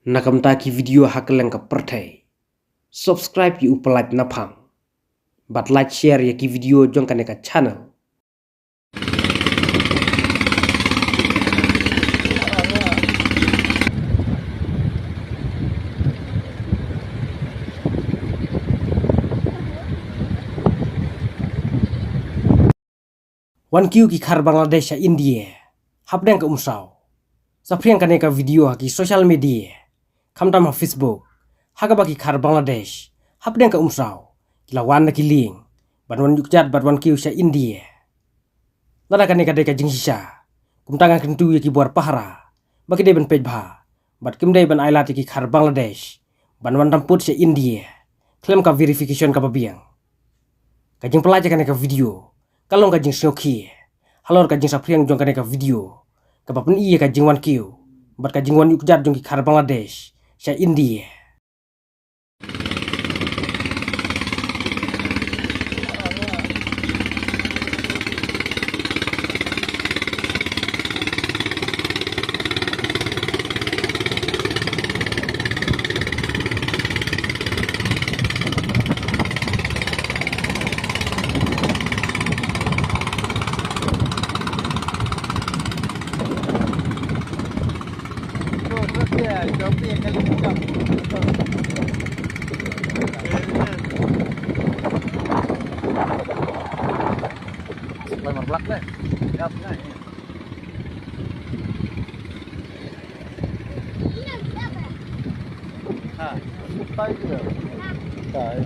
Nakamtaki video hakeleng ka pertai. Subscribe yu Pyllait Naphang. But like share ya ki video jong kaneka channel. Kiew ki Khar Bangladesh India. Hapdeng ke Umsaw. Sapriang kaneka video haki social media. Kamtam ha Facebook. Hagabaki Khar Bangladesh. Hapdeng ke Umsaw. Kilawan na kiling. Banwan yukjat batwan Kiew sa India. Lada kaneka deka jingsisa. Kumtangan kentu ya ki buar pahara. Baki de ban peit bha. Bat kimdai ban ailat ki Khar Bangladesh. Banwan tamput sa India. Klaim ka verification ka babiang. Kajing pelajar kaneka video. Kalong kajing shirkhei. Halor kajing sapriang jong kaneka video. Kapapun iya kajing wan Kiew. Bat kajing wan yukjat jong ki Khar Bangladesh. Sa India. Blak deh, siap ngai. Ah, tay juga. Tay.